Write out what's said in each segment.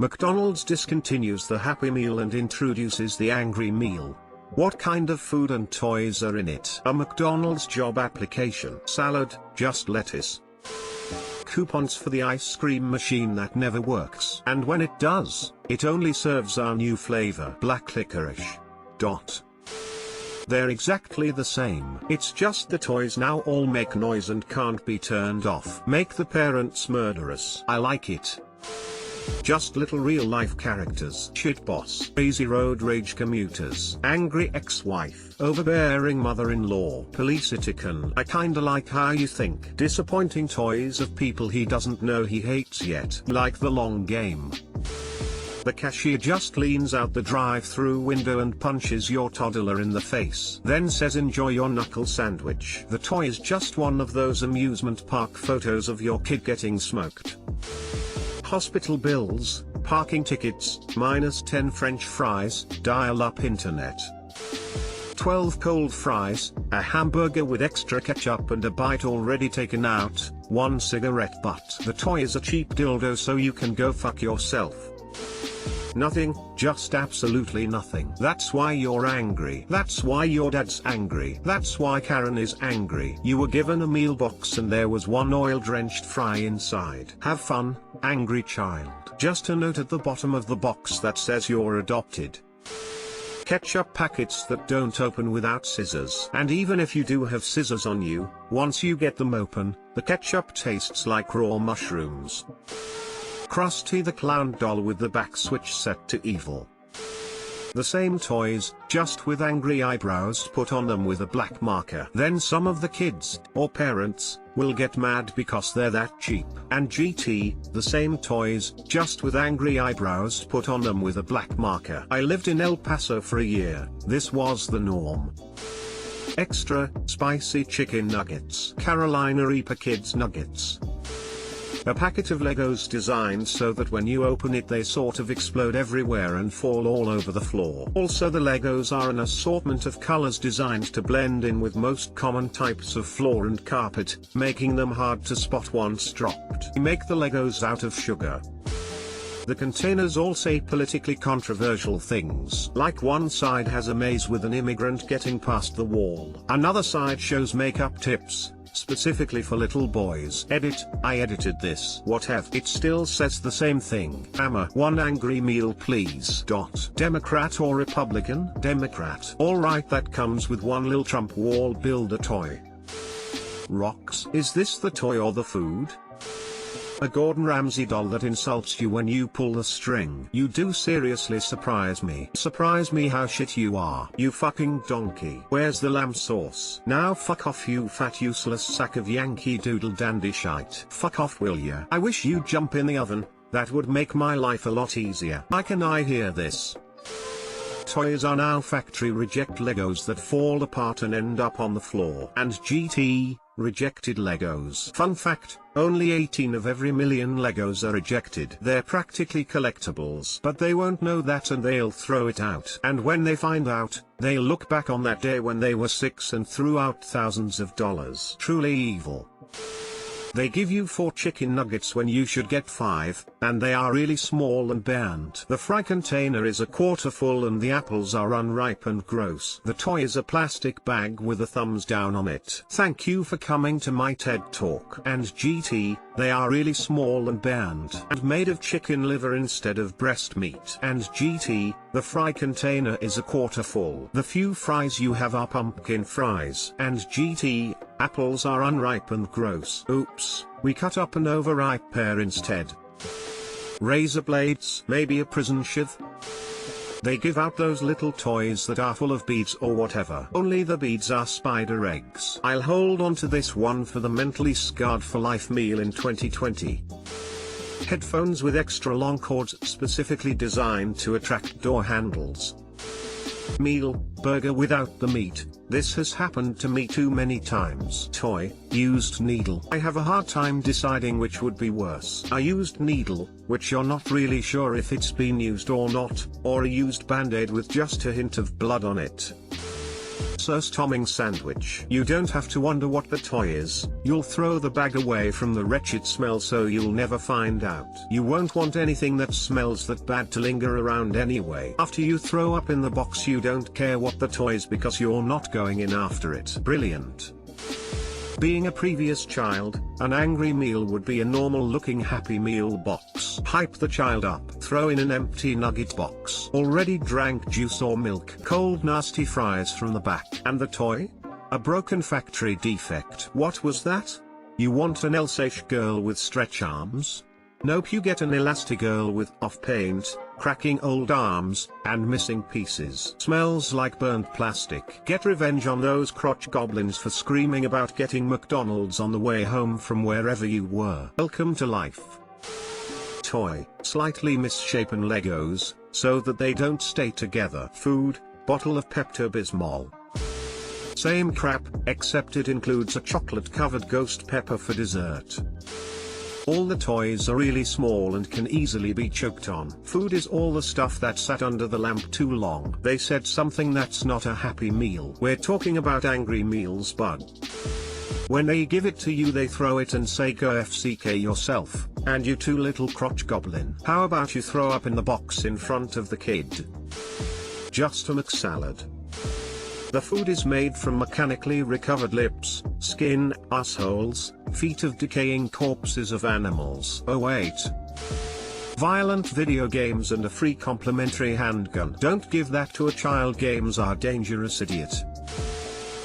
McDonald's discontinues the Happy Meal and introduces the Angry Meal. What kind of food and toys are in it? A McDonald's job application. Salad, just lettuce. Coupons for the ice cream machine that never works. And when it does, it only serves our new flavor. Black licorice. They're exactly the same. It's just the toys now all make noise and can't be turned off. Make the parents murderous. I like it. Just little real-life characters. Shit boss. Crazy road rage commuters. Angry ex-wife. Overbearing mother-in-law. Policeticon. I kinda like how you think. Disappointing toys of people he doesn't know he hates yet. Like the long game. The cashier just leans out the drive-through window and punches your toddler in the face. Then says enjoy your knuckle sandwich. The toy is just one of those amusement park photos of your kid getting smoked. Hospital bills, parking tickets, -10 French fries, dial-up internet. 12 cold fries, a hamburger with extra ketchup and a bite already taken out, 1 cigarette butt. The toy is a cheap dildo so you can go fuck yourself. Nothing, just absolutely nothing. That's why you're angry. That's why your dad's angry. That's why Karen is angry. You were given a meal box and there was one oil-drenched fry inside. Have fun, angry child. Just a note at the bottom of the box that says you're adopted. Ketchup packets that don't open without scissors. And even if you do have scissors on you, once you get them open, the ketchup tastes like raw mushrooms. Krusty the Clown doll with the back switch set to evil. The same toys, just with angry eyebrows put on them with a black marker. Then some of the kids, or parents, will get mad because they're that cheap. And GT, the same toys, just with angry eyebrows put on them with a black marker. I lived in El Paso for a year, this was the norm. Extra, spicy chicken nuggets. Carolina Reaper Kids Nuggets. A packet of Legos designed so that when you open it they sort of explode everywhere and fall all over the floor. Also the Legos are an assortment of colors designed to blend in with most common types of floor and carpet, making them hard to spot once dropped. We make the Legos out of sugar. The containers all say politically controversial things. Like one side has a maze with an immigrant getting past the wall. Another side shows makeup tips, specifically for little boys. Edit, I edited this. Whatever. It still says the same thing. One angry meal please. Democrat or Republican? Democrat. Alright, that comes with one lil Trump wall builder toy. Rocks. Is this the toy or the food? A Gordon Ramsay doll that insults you when you pull the string. You do seriously surprise me. Surprise me how shit you are. You fucking donkey. Where's the lamb sauce? Now fuck off you fat useless sack of Yankee Doodle dandy shite. Fuck off will ya? I wish you'd jump in the oven, that would make my life a lot easier. Can I hear this? Toys are now factory reject Legos that fall apart and end up on the floor. And GT, rejected Legos. Fun fact, only 18 of every million Legos are ejected. They're practically collectibles. But they won't know that and they'll throw it out. And when they find out, they'll look back on that day when they were 6 and threw out thousands of dollars. Truly evil. They give you 4 chicken nuggets when you should get 5, and they are really small and burnt. The fry container is a quarter full and the apples are unripe and gross. The toy is a plastic bag with a thumbs down on it. Thank you for coming to my TED Talk. And GT, they are really small and burnt and made of chicken liver instead of breast meat. And GT, the fry container is a quarter full. The few fries you have are pumpkin fries. And GT, apples are unripe and gross. Oops, we cut up an overripe pear instead. Razor blades, maybe a prison shiv? They give out those little toys that are full of beads or whatever. Only the beads are spider eggs. I'll hold on to this one for the mentally scarred for life meal in 2020. Headphones with extra long cords specifically designed to attract door handles. Meal, burger without the meat. This has happened to me too many times. Toy, used needle. I have a hard time deciding which would be worse. A used needle, which you're not really sure if it's been used or not, or a used band-aid with just a hint of blood on it. Sauce topping sandwich. You don't have to wonder what the toy is. You'll throw the bag away from the wretched smell so you'll never find out. You won't want anything that smells that bad to linger around anyway. After you throw up in the box, you don't care what the toy is because you're not going in after it. Brilliant. Being a previous child, an angry meal would be a normal looking Happy Meal box. Hype the child up. Throw in an empty nugget box. Already drank juice or milk. Cold nasty fries from the back. And the toy? A broken factory defect. What was that? You want an Elsa-ish girl with stretch arms? Nope, you get an Elastigirl with off paint, cracking old arms, and missing pieces. Smells like burnt plastic. Get revenge on those crotch goblins for screaming about getting McDonald's on the way home from wherever you were. Welcome to life. Toy, slightly misshapen Legos, so that they don't stay together. Food, bottle of Pepto-Bismol. Same crap, except it includes a chocolate-covered ghost pepper for dessert. All the toys are really small and can easily be choked on. Food is all the stuff that sat under the lamp too long. They said something that's not a Happy Meal. We're talking about Angry Meals bug. When they give it to you, they throw it and say go FCK yourself, and you too little crotch goblin. How about you throw up in the box in front of the kid? Just a McSalad. The food is made from mechanically recovered lips, skin, assholes, feet of decaying corpses of animals. Oh wait. Violent video games and a free complimentary handgun. Don't give that to a child. Games are dangerous, idiot.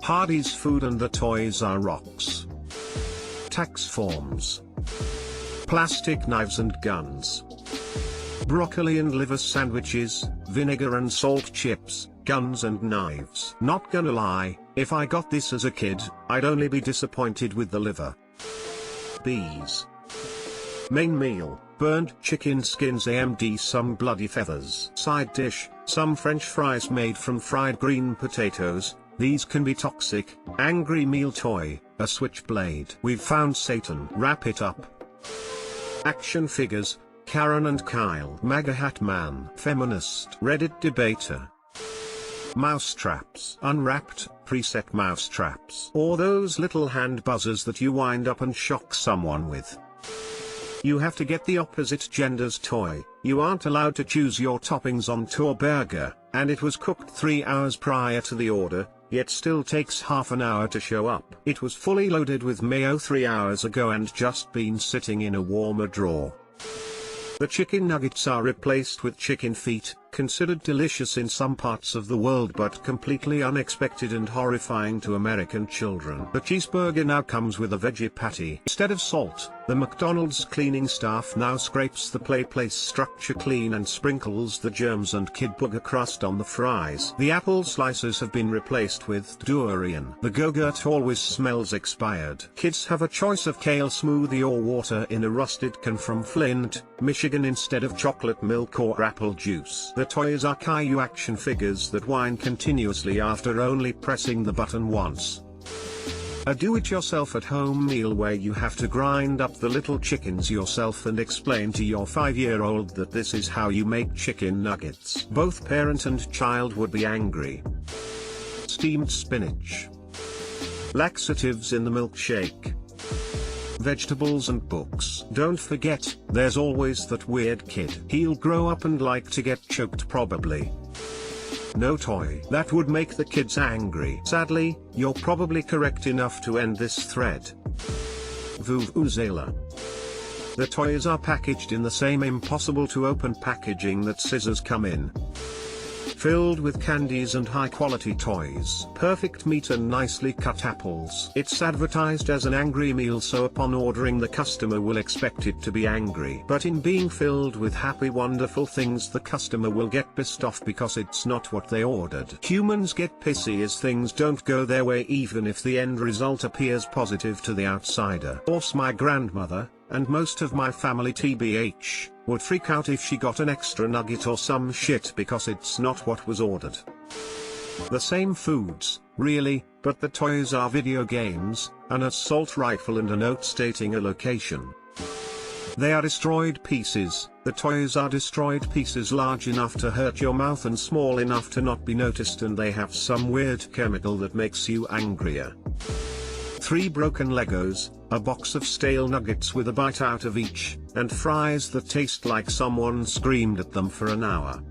Hardy's food and the toys are rocks. Tax forms. Plastic knives and guns. Broccoli and liver sandwiches, vinegar and salt chips, guns and knives. Not gonna lie, if I got this as a kid, I'd only be disappointed with the liver. Bees. Main meal, burnt chicken skins AMD, some bloody feathers. Side dish, some French fries made from fried green potatoes. These can be toxic. Angry Meal toy, a switchblade. We've found Satan. Wrap it up. Action figures, Karen and Kyle. MAGA hat man. Feminist. Reddit debater. Mousetraps. Unwrapped, preset mousetraps. Or those little hand buzzers that you wind up and shock someone with. You have to get the opposite gender's toy. You aren't allowed to choose your toppings onto a burger, and it was cooked 3 hours prior to the order, yet still takes half an hour to show up. It was fully loaded with mayo 3 hours ago and just been sitting in a warmer drawer. The chicken nuggets are replaced with chicken feet, considered delicious in some parts of the world but completely unexpected and horrifying to American children. The cheeseburger now comes with a veggie patty. Instead of salt, the McDonald's cleaning staff now scrapes the place structure clean and sprinkles the germs and kid booger crust on the fries. The apple slices have been replaced with durian. The Go-Gurt always smells expired. Kids have a choice of kale smoothie or water in a rusted can from Flint, Michigan instead of chocolate milk or apple juice. The toys are Caillou action figures that whine continuously after only pressing the button once. A do-it-yourself at-home meal where you have to grind up the little chickens yourself and explain to your 5-year-old that this is how you make chicken nuggets. Both parent and child would be angry. Steamed spinach. Laxatives in the milkshake. Vegetables and books. Don't forget, there's always that weird kid. He'll grow up and like to get choked probably. No toy. That would make the kids angry. Sadly, you're probably correct enough to end this thread. Vuvuzela. The toys are packaged in the same impossible to open packaging that scissors come in. Filled with candies and high-quality toys. Perfect meat and nicely cut apples. It's advertised as an angry meal, so upon ordering the customer will expect it to be angry. But in being filled with happy wonderful things, the customer will get pissed off because it's not what they ordered. Humans get pissy as things don't go their way even if the end result appears positive to the outsider. Of course, my grandmother, and most of my family TBH, would freak out if she got an extra nugget or some shit because it's not what was ordered. The same foods, really, but the toys are video games, an assault rifle and a note stating a location. They are destroyed pieces. The toys are destroyed pieces large enough to hurt your mouth and small enough to not be noticed, and they have some weird chemical that makes you angrier. 3 broken Legos, a box of stale nuggets with a bite out of each, and fries that taste like someone screamed at them for an hour.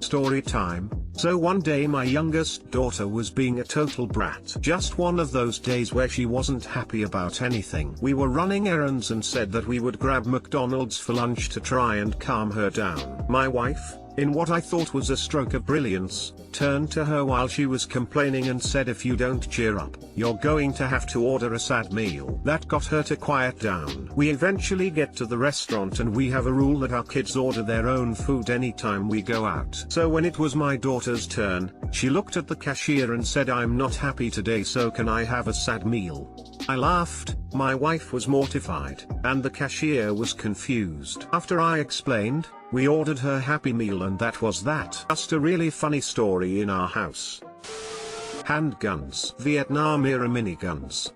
Story time. So one day my youngest daughter was being a total brat. Just one of those days where she wasn't happy about anything. We were running errands and said that we would grab McDonald's for lunch to try and calm her down. My wife, in what I thought was a stroke of brilliance, turned to her while she was complaining and said, "If you don't cheer up, you're going to have to order a sad meal." That got her to quiet down. We eventually get to the restaurant and we have a rule that our kids order their own food anytime we go out. So when it was my daughter's turn, she looked at the cashier and said, "I'm not happy today, so can I have a sad meal?" I laughed, my wife was mortified, and the cashier was confused. After I explained, we ordered her Happy Meal, and that was that. Just a really funny story in our house. Handguns. Vietnam era miniguns.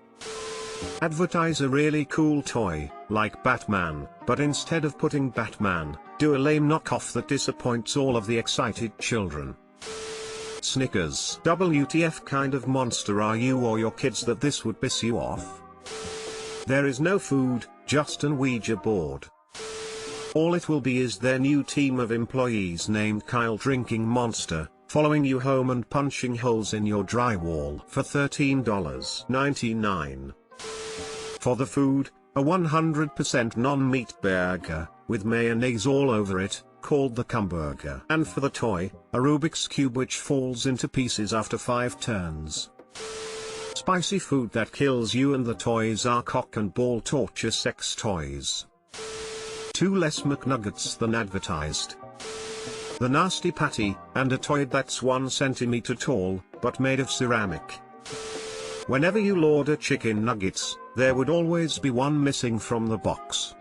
Advertise a really cool toy, like Batman, but instead of putting Batman, do a lame knockoff that disappoints all of the excited children. Snickers. WTF kind of monster are you or your kids that this would piss you off? There is no food, just an Ouija board. All it will be is their new team of employees named Kyle Drinking Monster, following you home and punching holes in your drywall for $13.99. For the food, a 100% non-meat burger, with mayonnaise all over it, called the Cumburger. And for the toy, a Rubik's Cube which falls into pieces after 5 turns. Spicy food that kills you, and the toys are cock and ball torture sex toys. 2 less McNuggets than advertised. The Nasty Patty, and a toy that's 1 centimeter tall, but made of ceramic. Whenever you order chicken nuggets, there would always be one missing from the box.